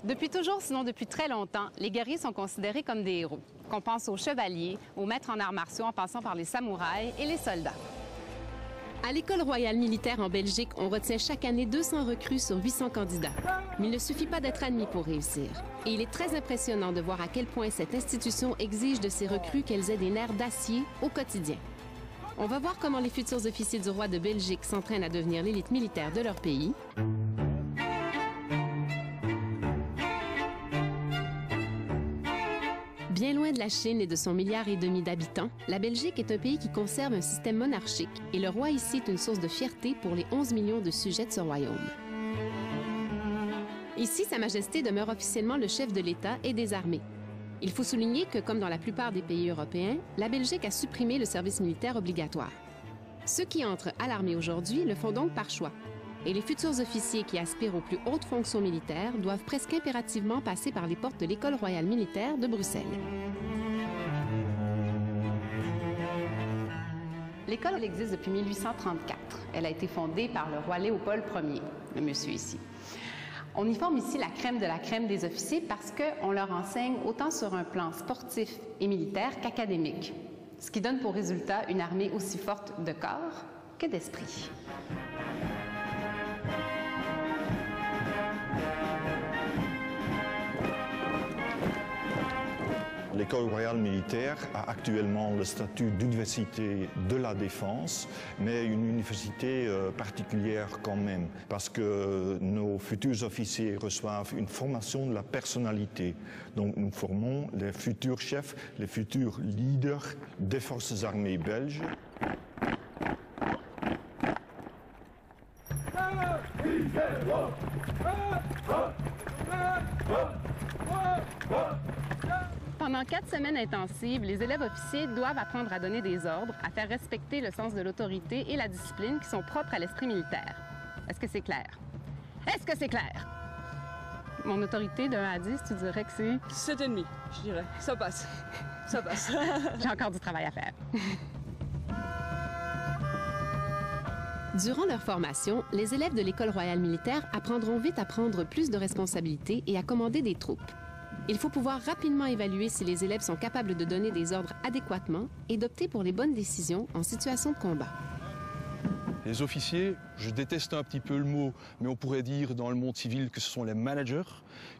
Depuis toujours, sinon depuis très longtemps, les guerriers sont considérés comme des héros. Qu'on pense aux chevaliers, aux maîtres en arts martiaux en passant par les samouraïs et les soldats. À l'École royale militaire en Belgique, on retient chaque année 200 recrues sur 800 candidats. Mais il ne suffit pas d'être admis pour réussir. Et il est très impressionnant de voir à quel point cette institution exige de ses recrues qu'elles aient des nerfs d'acier au quotidien. On va voir comment les futurs officiers du roi de Belgique s'entraînent à devenir l'élite militaire de leur pays. Bien loin de la Chine et de son 1,5 milliard d'habitants, la Belgique est un pays qui conserve un système monarchique et le roi ici est une source de fierté pour les 11 millions de sujets de ce royaume. Ici, Sa Majesté demeure officiellement le chef de l'État et des armées. Il faut souligner que, comme dans la plupart des pays européens, la Belgique a supprimé le service militaire obligatoire. Ceux qui entrent à l'armée aujourd'hui le font donc par choix. Et les futurs officiers qui aspirent aux plus hautes fonctions militaires doivent presque impérativement passer par les portes de l'École royale militaire de Bruxelles. L'école existe depuis 1834. Elle a été fondée par le roi Léopold Ier, le monsieur ici. On y forme ici la crème de la crème des officiers parce qu'on leur enseigne autant sur un plan sportif et militaire qu'académique, ce qui donne pour résultat une armée aussi forte de corps que d'esprit. L'École royale militaire a actuellement le statut d'université de la défense, mais une université particulière quand même, parce que nos futurs officiers reçoivent une formation de la personnalité. Donc nous formons les futurs chefs, les futurs leaders des forces armées belges. Pendant 4 semaines intensives, les élèves officiers doivent apprendre à donner des ordres, à faire respecter le sens de l'autorité et la discipline qui sont propres à l'esprit militaire. Est-ce que c'est clair? Est-ce que c'est clair? Mon autorité de 1 à 10, tu dirais que c'est? 7,5, je dirais. Ça passe. Ça passe. J'ai encore du travail à faire. Durant leur formation, les élèves de l'École royale militaire apprendront vite à prendre plus de responsabilités et à commander des troupes. Il faut pouvoir rapidement évaluer si les élèves sont capables de donner des ordres adéquatement et d'opter pour les bonnes décisions en situation de combat. Les officiers, je déteste un petit peu le mot, mais on pourrait dire dans le monde civil que ce sont les managers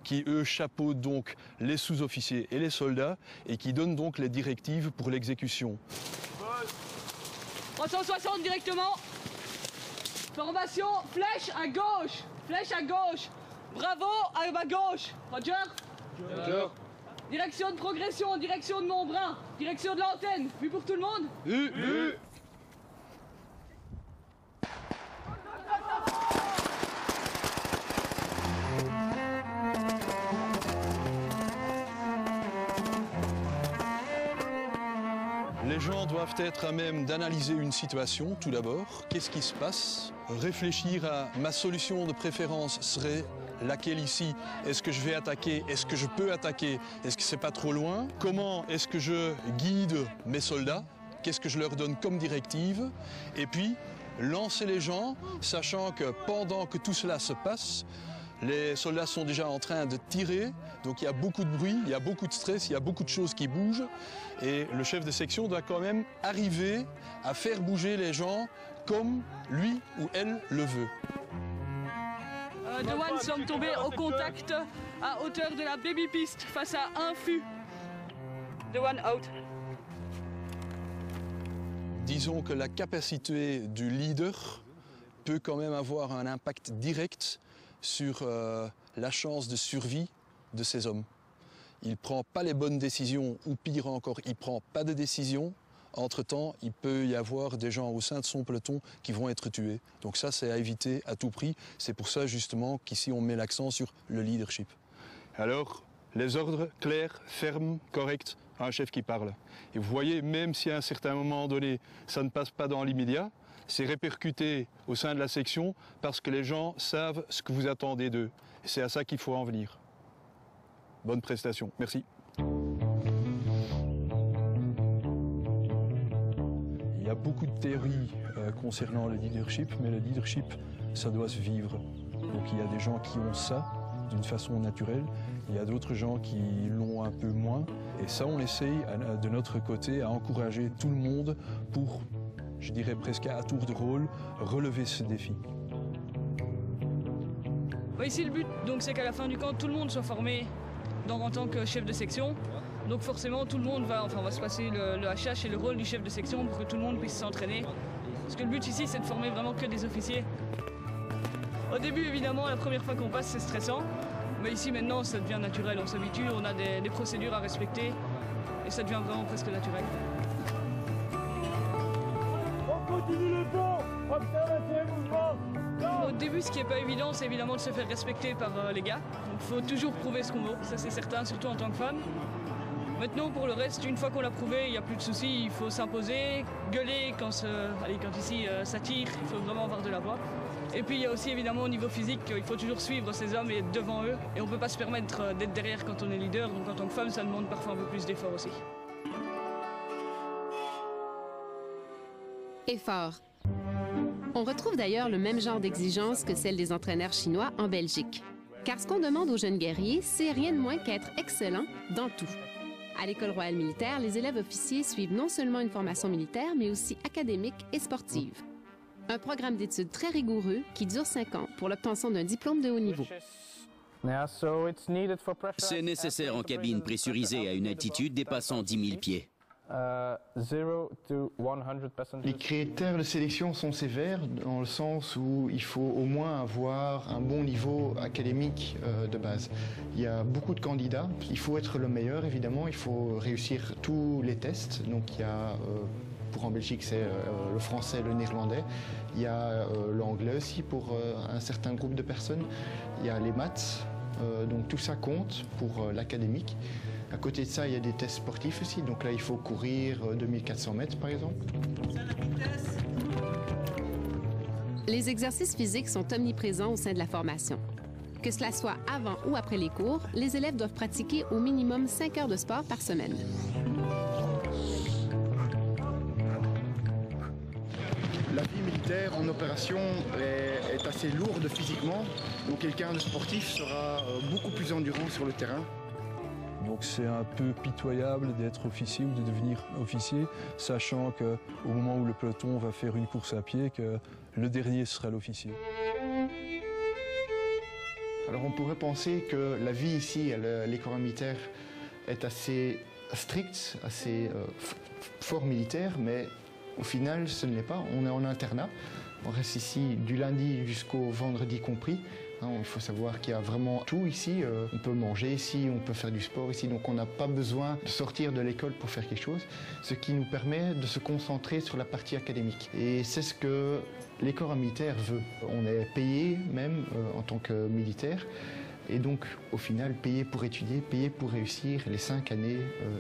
qui, eux, chapeautent donc les sous-officiers et les soldats et qui donnent donc les directives pour l'exécution. 360 directement. Formation, flèche à gauche. Flèche à gauche. Bravo, à ma gauche. Roger. Roger. Direction de progression, direction de Montbrun, direction de l'antenne. Vu pour tout le monde? Vu. Les gens doivent être à même d'analyser une situation, tout d'abord. Qu'est-ce qui se passe? Réfléchir à ma solution de préférence serait laquelle ici? Est-ce que je vais attaquer? Est-ce que je peux attaquer? Est-ce que c'est pas trop loin? Comment est-ce que je guide mes soldats? Qu'est-ce que je leur donne comme directive? Et puis, lancer les gens, sachant que pendant que tout cela se passe, les soldats sont déjà en train de tirer, donc il y a beaucoup de bruit, il y a beaucoup de stress, il y a beaucoup de choses qui bougent. Et le chef de section doit quand même arriver à faire bouger les gens comme lui ou elle le veut. De One sommes tombés au contact à hauteur de la baby piste face à un fût. De One out. Disons que la capacité du leader peut quand même avoir un impact direct sur la chance de survie de ces hommes. Il ne prend pas les bonnes décisions, ou pire encore, il ne prend pas de décisions. Entre-temps, il peut y avoir des gens au sein de son peloton qui vont être tués. Donc ça, c'est à éviter à tout prix. C'est pour ça, justement, qu'ici, on met l'accent sur le leadership. Alors, les ordres clairs, fermes, corrects, un chef qui parle. Et vous voyez, même si à un certain moment donné, ça ne passe pas dans l'immédiat, c'est répercuté au sein de la section parce que les gens savent ce que vous attendez d'eux. Et c'est à ça qu'il faut en venir. Bonne prestation. Merci. Il y a beaucoup de théories concernant le leadership, mais le leadership, ça doit se vivre. Donc il y a des gens qui ont ça d'une façon naturelle, il y a d'autres gens qui l'ont un peu moins. Et ça, on essaye de notre côté à encourager tout le monde pour, je dirais presque à tour de rôle, relever ce défi. Ici, le but, c'est qu'à la fin du camp, tout le monde soit formé en tant que chef de section. Donc forcément, tout le monde va se passer le HH et le rôle du chef de section pour que tout le monde puisse s'entraîner. Parce que le but ici, c'est de former vraiment que des officiers. Au début, évidemment, la première fois qu'on passe, c'est stressant. Mais ici, maintenant, ça devient naturel. On s'habitue, on a des procédures à respecter. Et ça devient vraiment presque naturel. On continue le pont. Observez mouvement. Au début, ce qui n'est pas évident, c'est évidemment de se faire respecter par les gars. Il faut toujours prouver ce qu'on vaut, ça c'est certain, surtout en tant que femme. Maintenant, pour le reste, une fois qu'on l'a prouvé, il n'y a plus de soucis, il faut s'imposer, gueuler quand ici ça tire, il faut vraiment avoir de la voix. Et puis il y a aussi évidemment au niveau physique, il faut toujours suivre ces hommes et être devant eux. Et on ne peut pas se permettre d'être derrière quand on est leader, donc en tant que femme, ça demande parfois un peu plus d'effort aussi. Effort. On retrouve d'ailleurs le même genre d'exigence que celle des entraîneurs chinois en Belgique. Car ce qu'on demande aux jeunes guerriers, c'est rien de moins qu'être excellent dans tout. À l'École royale militaire, les élèves officiers suivent non seulement une formation militaire, mais aussi académique et sportive. Un programme d'études très rigoureux qui dure 5 ans pour l'obtention d'un diplôme de haut niveau. C'est nécessaire en cabine pressurisée à une altitude dépassant 10 000 pieds. Les critères de sélection sont sévères dans le sens où il faut au moins avoir un bon niveau académique de base. Il y a beaucoup de candidats, il faut être le meilleur évidemment, il faut réussir tous les tests. Donc il y a, pour en Belgique c'est le français, le néerlandais, il y a l'anglais aussi pour un certain groupe de personnes, il y a les maths, donc tout ça compte pour l'académique. À côté de ça, il y a des tests sportifs aussi. Donc là, il faut courir 2400 mètres, par exemple. Les exercices physiques sont omniprésents au sein de la formation. Que cela soit avant ou après les cours, les élèves doivent pratiquer au minimum 5 heures de sport par semaine. La vie militaire en opération est assez lourde physiquement. Donc quelqu'un de sportif sera beaucoup plus endurant sur le terrain. Donc c'est un peu pitoyable d'être officier ou de devenir officier, sachant qu'au moment où le peloton va faire une course à pied, que le dernier sera l'officier. Alors on pourrait penser que la vie ici à l'école militaire est assez stricte, assez fort militaire, mais au final ce ne l'est pas. On est en internat, on reste ici du lundi jusqu'au vendredi compris. Il faut savoir qu'il y a vraiment tout ici. On peut manger ici, on peut faire du sport ici, donc on n'a pas besoin de sortir de l'école pour faire quelque chose, ce qui nous permet de se concentrer sur la partie académique. Et c'est ce que l'école militaire veut. On est payé même en tant que militaire, et donc au final payé pour étudier, payé pour réussir les 5 années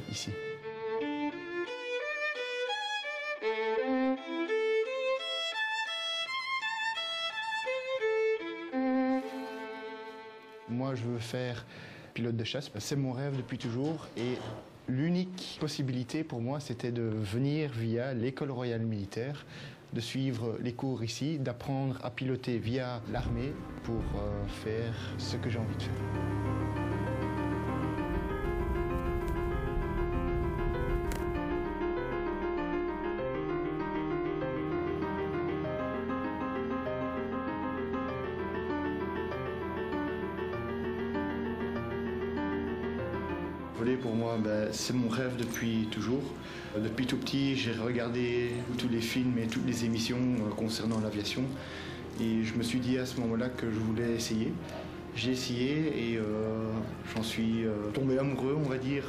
ici. Moi, je veux faire pilote de chasse. C'est mon rêve depuis toujours et l'unique possibilité pour moi, c'était de venir via l'école royale militaire, de suivre les cours ici, d'apprendre à piloter via l'armée pour faire ce que j'ai envie de faire. Voler pour moi, c'est mon rêve depuis toujours. Depuis tout petit, j'ai regardé tous les films et toutes les émissions concernant l'aviation. Et je me suis dit à ce moment-là que je voulais essayer. J'ai essayé et j'en suis tombé amoureux, on va dire.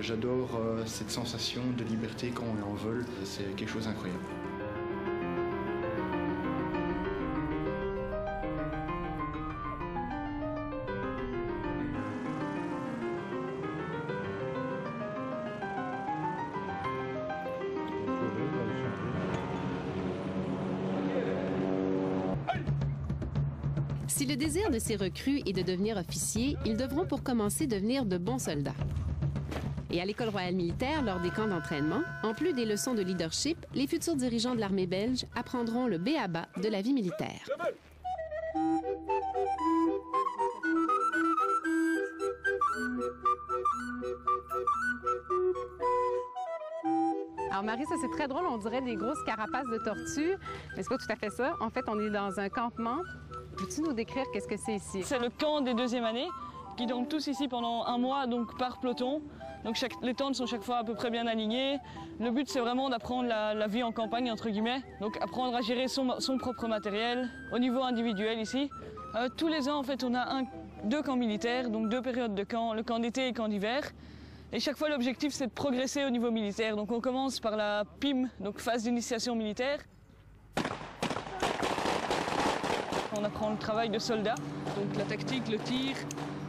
J'adore cette sensation de liberté quand on est en vol. C'est quelque chose d'incroyable. Si le désir de ces recrues est de devenir officiers, ils devront pour commencer devenir de bons soldats. Et à l'École royale militaire, lors des camps d'entraînement, en plus des leçons de leadership, les futurs dirigeants de l'armée belge apprendront le b.a.-ba de la vie militaire. Alors Marie, ça c'est très drôle, on dirait des grosses carapaces de tortues, mais c'est pas tout à fait ça. En fait, on est dans un campement. Peux-tu nous décrire qu'est-ce que c'est ici? C'est le camp des deuxièmes années qui dorment tous ici pendant un mois, donc par peloton. Donc les tentes sont chaque fois à peu près bien alignées. Le but c'est vraiment d'apprendre la vie en campagne entre guillemets, donc apprendre à gérer son propre matériel au niveau individuel ici. Tous les ans en fait on a deux camps militaires, donc 2 périodes de camp, le camp d'été et le camp d'hiver. Et chaque fois l'objectif c'est de progresser au niveau militaire. Donc on commence par la PIM, donc phase d'initiation militaire. On apprend le travail de soldat, donc la tactique, le tir,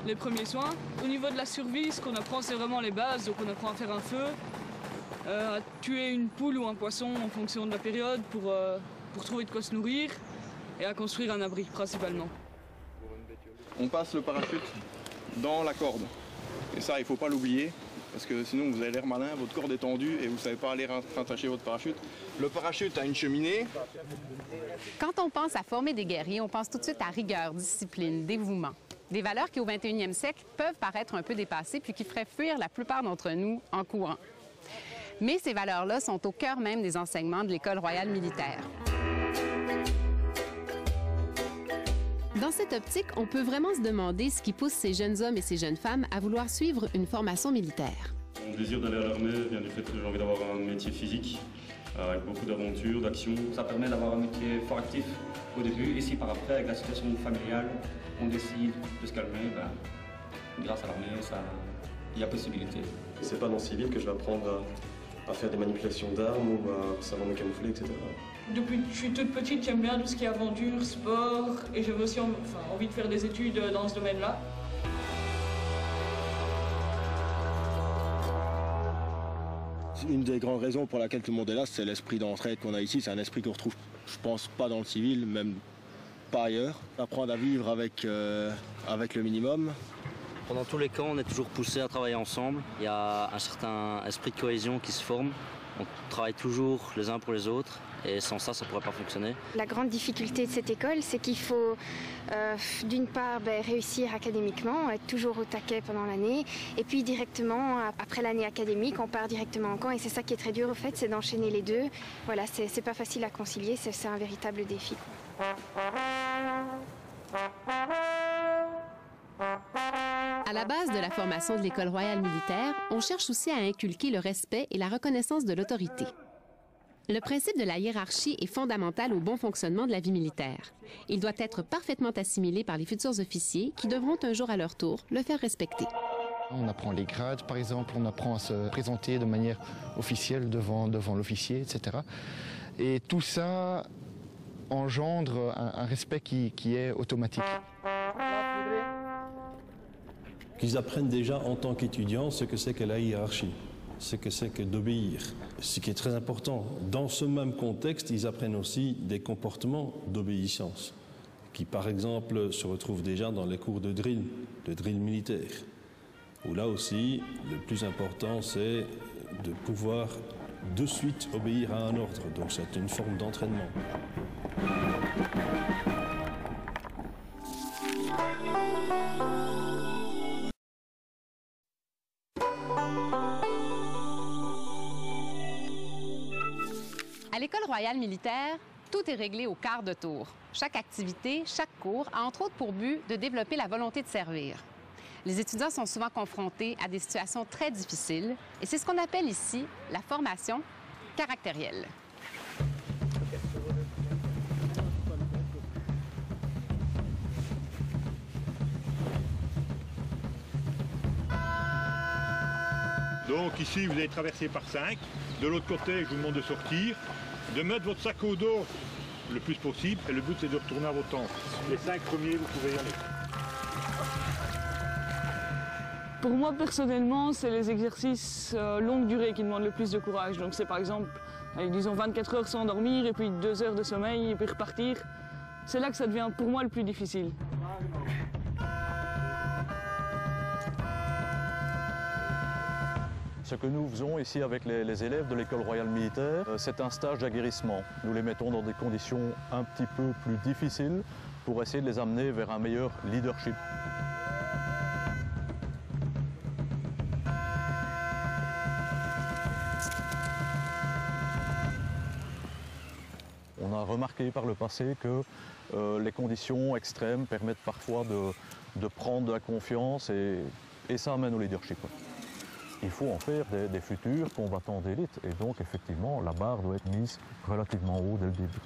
les premiers soins. Au niveau de la survie, ce qu'on apprend, c'est vraiment les bases. Donc on apprend à faire un feu, à tuer une poule ou un poisson en fonction de la période pour trouver de quoi se nourrir et à construire un abri principalement. On passe le parachute dans la corde. Et ça, il ne faut pas l'oublier. Parce que sinon vous avez l'air malin, votre corde est tendue et vous ne savez pas aller rattacher votre parachute. Le parachute a une cheminée. Quand on pense à former des guerriers, on pense tout de suite à rigueur, discipline, dévouement. Des valeurs qui, au 21e siècle, peuvent paraître un peu dépassées puis qui feraient fuir la plupart d'entre nous en courant. Mais ces valeurs-là sont au cœur même des enseignements de l'École royale militaire. Dans cette optique, on peut vraiment se demander ce qui pousse ces jeunes hommes et ces jeunes femmes à vouloir suivre une formation militaire. Mon désir d'aller à l'armée vient du fait que j'ai envie d'avoir un métier physique, avec beaucoup d'aventures, d'actions. Ça permet d'avoir un métier fort actif au début, et si par après, avec la situation familiale, on décide de se calmer, grâce à l'armée, il y a possibilité. C'est pas dans le civil que je vais apprendre à faire des manipulations d'armes ou à savoir me camoufler, etc. Depuis que je suis toute petite, j'aime bien tout ce qui est aventure, sport, et j'avais aussi envie de faire des études dans ce domaine-là. Une des grandes raisons pour laquelle tout le monde est là, c'est l'esprit d'entraide qu'on a ici. C'est un esprit qu'on retrouve, je pense, pas dans le civil, même pas ailleurs. Apprendre à vivre avec le minimum. Pendant tous les camps, on est toujours poussé à travailler ensemble. Il y a un certain esprit de cohésion qui se forme. On travaille toujours les uns pour les autres et sans ça, ça ne pourrait pas fonctionner. La grande difficulté de cette école, c'est qu'il faut d'une part réussir académiquement, être toujours au taquet pendant l'année, et puis directement, après l'année académique, on part directement en camp, et c'est ça qui est très dur au fait, c'est d'enchaîner les deux. Voilà, c'est pas facile à concilier, c'est un véritable défi. À la base de la formation de l'École royale militaire, on cherche aussi à inculquer le respect et la reconnaissance de l'autorité. Le principe de la hiérarchie est fondamental au bon fonctionnement de la vie militaire. Il doit être parfaitement assimilé par les futurs officiers qui devront un jour à leur tour le faire respecter. On apprend les grades, par exemple, on apprend à se présenter de manière officielle devant l'officier, etc. Et tout ça engendre un respect qui est automatique. Qu'ils apprennent déjà en tant qu'étudiants ce que c'est que la hiérarchie, ce que c'est que d'obéir. Ce qui est très important, dans ce même contexte, ils apprennent aussi des comportements d'obéissance, qui par exemple se retrouvent déjà dans les cours de drill militaire, où là aussi, le plus important, c'est de pouvoir de suite obéir à un ordre. Donc c'est une forme d'entraînement. À l'École royale militaire, tout est réglé au quart de tour. Chaque activité, chaque cours a entre autres pour but de développer la volonté de servir. Les étudiants sont souvent confrontés à des situations très difficiles et c'est ce qu'on appelle ici la formation caractérielle. Donc ici, vous allez traverser par 5. De l'autre côté, je vous demande de sortir, de mettre votre sac au dos le plus possible. Et le but, c'est de retourner à vos tentes. Les 5 premiers, vous pouvez y aller. Pour moi, personnellement, c'est les exercices longue durée qui demandent le plus de courage. Donc c'est par exemple, disons 24 heures sans dormir et puis 2 heures de sommeil et puis repartir. C'est là que ça devient pour moi le plus difficile. Ce que nous faisons ici avec les élèves de l'École royale militaire, c'est un stage d'aguerrissement. Nous les mettons dans des conditions un petit peu plus difficiles pour essayer de les amener vers un meilleur leadership. a remarqué par le passé que les conditions extrêmes permettent parfois de prendre de la confiance et ça amène au leadership. Il faut en faire des futurs combattants d'élite et donc effectivement la barre doit être mise relativement haut dès le début.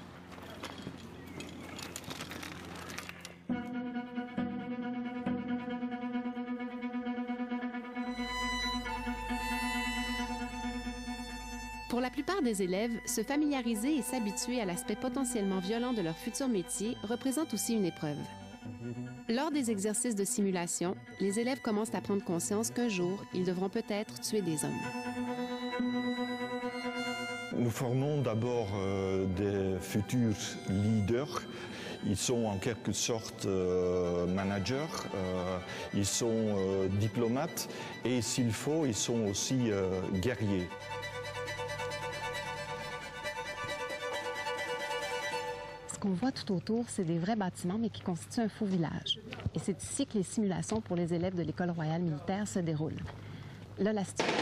Pour la plupart des élèves, se familiariser et s'habituer à l'aspect potentiellement violent de leur futur métier représente aussi une épreuve. Lors des exercices de simulation, les élèves commencent à prendre conscience qu'un jour, ils devront peut-être tuer des hommes. Nous formons d'abord des futurs leaders. Ils sont en quelque sorte managers, ils sont diplomates et s'il faut, ils sont aussi guerriers. Ce qu'on voit tout autour, c'est des vrais bâtiments, mais qui constituent un faux village. Et c'est ici que les simulations pour les élèves de l'École royale militaire se déroulent. Là, la situation...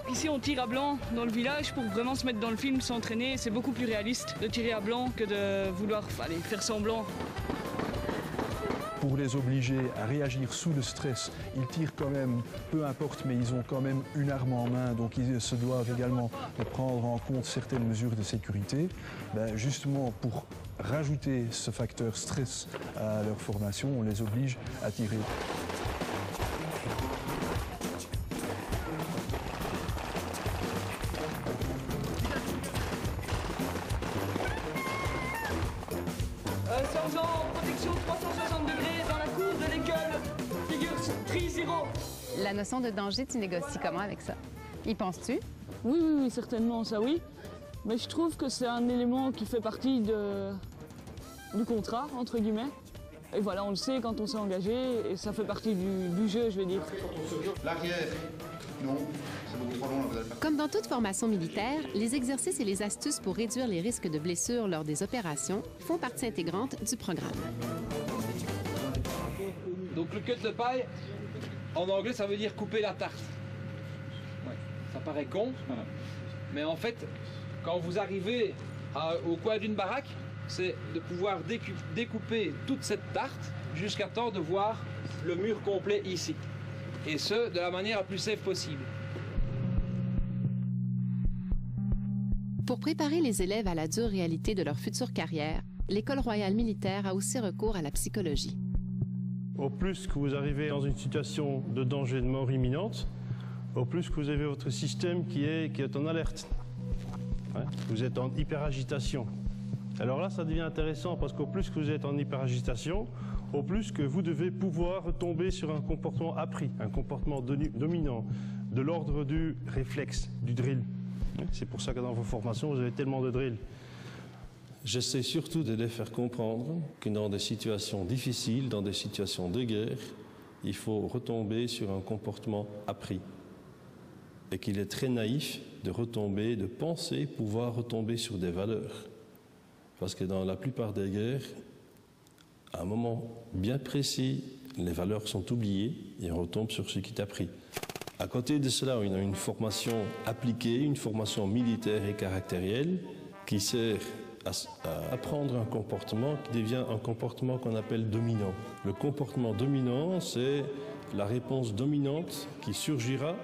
Ici on tire à blanc dans le village pour vraiment se mettre dans le film, s'entraîner. C'est beaucoup plus réaliste de tirer à blanc que de vouloir faire semblant. Pour les obliger à réagir sous le stress, ils tirent quand même, peu importe, mais ils ont quand même une arme en main, donc ils se doivent également de prendre en compte certaines mesures de sécurité. Justement, pour rajouter ce facteur stress à leur formation, on les oblige à tirer. Sergent, protection 360 degrés dans la cour de l'école. Figure 3-0. La notion de danger, tu négocies comment avec ça? Y penses-tu? Oui, certainement, ça oui. Mais je trouve que c'est un élément qui fait partie du contrat, entre guillemets. Et voilà, on le sait quand on s'est engagé et ça fait partie du jeu, je vais dire. L'arrière, non. Comme dans toute formation militaire, les exercices et les astuces pour réduire les risques de blessures lors des opérations font partie intégrante du programme. Donc le cut de paille, en anglais, ça veut dire couper la tarte. Ouais, ça paraît con, mais en fait, quand vous arrivez au coin d'une baraque, c'est de pouvoir découper toute cette tarte jusqu'à temps de voir le mur complet ici. Et ce, de la manière la plus safe possible. Pour préparer les élèves à la dure réalité de leur future carrière, l'École royale militaire a aussi recours à la psychologie. Au plus que vous arrivez dans une situation de danger de mort imminente, au plus que vous avez votre système qui est en alerte. Ouais, vous êtes en hyperagitation. Alors là, ça devient intéressant parce qu'au plus que vous êtes en hyperagitation, au plus que vous devez pouvoir retomber sur un comportement appris, un comportement dominant, de l'ordre du réflexe, du drill. C'est pour ça que dans vos formations, vous avez tellement de drills. J'essaie surtout de les faire comprendre que dans des situations difficiles, dans des situations de guerre, il faut retomber sur un comportement appris. Et qu'il est très naïf de retomber, de penser pouvoir retomber sur des valeurs. Parce que dans la plupart des guerres, à un moment bien précis, les valeurs sont oubliées et on retombe sur ce qui est appris. À côté de cela, on a une formation appliquée, une formation militaire et caractérielle qui sert à apprendre un comportement qui devient un comportement qu'on appelle dominant. Le comportement dominant, c'est la réponse dominante qui surgira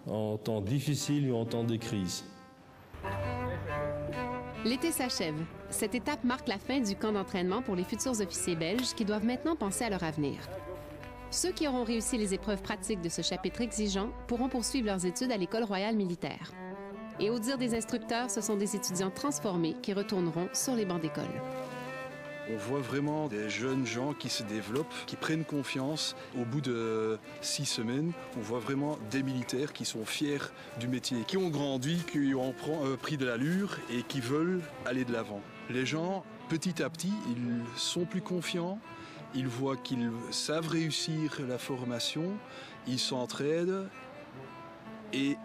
en temps difficile ou en temps de crise. L'été s'achève. Cette étape marque la fin du camp d'entraînement pour les futurs officiers belges qui doivent maintenant penser à leur avenir. Ceux qui auront réussi les épreuves pratiques de ce chapitre exigeant pourront poursuivre leurs études à l'École royale militaire. Et au dire des instructeurs, ce sont des étudiants transformés qui retourneront sur les bancs d'école. On voit vraiment des jeunes gens qui se développent, qui prennent confiance. Au bout de 6 semaines, on voit vraiment des militaires qui sont fiers du métier, qui ont grandi, qui ont pris de l'allure et qui veulent aller de l'avant. Les gens, petit à petit, ils sont plus confiants. Ils voient qu'ils savent réussir la formation, ils s'entraident et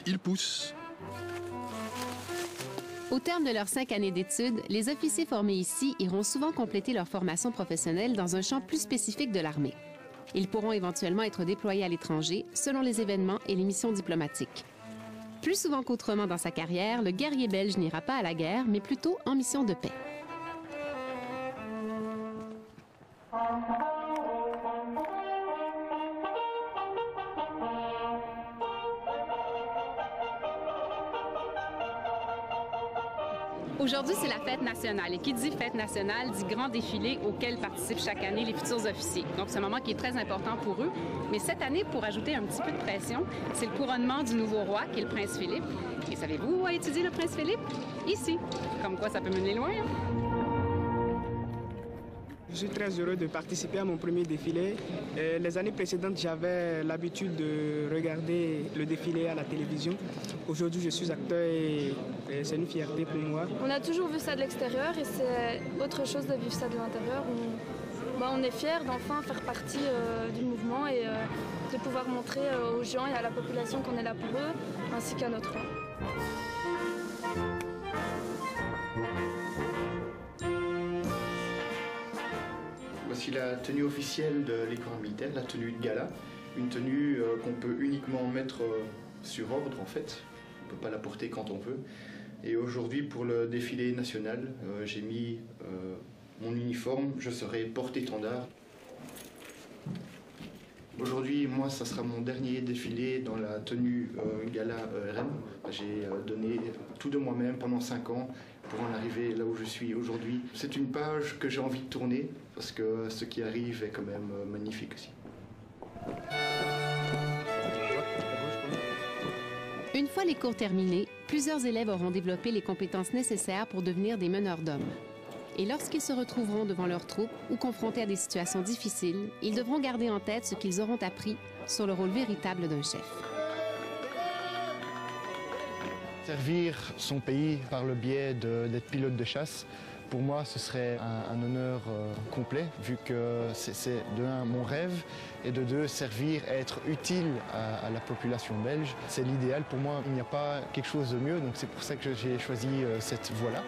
ils poussent Au terme de leurs 5 années d'études, les officiers formés ici iront souvent compléter leur formation professionnelle dans un champ plus spécifique de l'armée. Ils pourront éventuellement être déployés à l'étranger selon les événements et les missions diplomatiques. Plus souvent qu'autrement dans sa carrière, le guerrier belge n'ira pas à la guerre, mais plutôt en mission de paix. Aujourd'hui, c'est la fête nationale. Et qui dit fête nationale dit grand défilé auquel participent chaque année les futurs officiers. Donc, c'est un moment qui est très important pour eux. Mais cette année, pour ajouter un petit peu de pression, c'est le couronnement du nouveau roi, qui est le prince Philippe. Et savez-vous où a étudié le prince Philippe? Ici. Comme quoi, ça peut mener loin. Hein? Je suis très heureux de participer à mon premier défilé. Les années précédentes, j'avais l'habitude de regarder le défilé à la télévision. Aujourd'hui, je suis acteur et c'est une fierté pour moi. On a toujours vu ça de l'extérieur et c'est autre chose de vivre ça de l'intérieur. On est fiers d'enfin faire partie du mouvement et de pouvoir montrer aux gens et à la population qu'on est là pour eux, ainsi qu'à notre roi. Voici la tenue officielle de l'école militaire, la tenue de gala. Une tenue qu'on peut uniquement mettre sur ordre en fait. On ne peut pas la porter quand on veut. Et aujourd'hui pour le défilé national, j'ai mis mon uniforme, je serai porte-étendard. Aujourd'hui, moi, ça sera mon dernier défilé dans la tenue gala ERM. J'ai donné tout de moi-même pendant 5 ans pour en arriver là où je suis aujourd'hui. C'est une page que j'ai envie de tourner parce que ce qui arrive est quand même magnifique aussi. Une fois les cours terminés, plusieurs élèves auront développé les compétences nécessaires pour devenir des meneurs d'hommes. Et lorsqu'ils se retrouveront devant leurs troupes ou confrontés à des situations difficiles, ils devront garder en tête ce qu'ils auront appris sur le rôle véritable d'un chef. Servir son pays par le biais d'être pilote de chasse, pour moi ce serait un honneur complet, vu que c'est de un mon rêve et de deux servir, être utile à la population belge. C'est l'idéal pour moi, il n'y a pas quelque chose de mieux, donc c'est pour ça que j'ai choisi cette voie-là.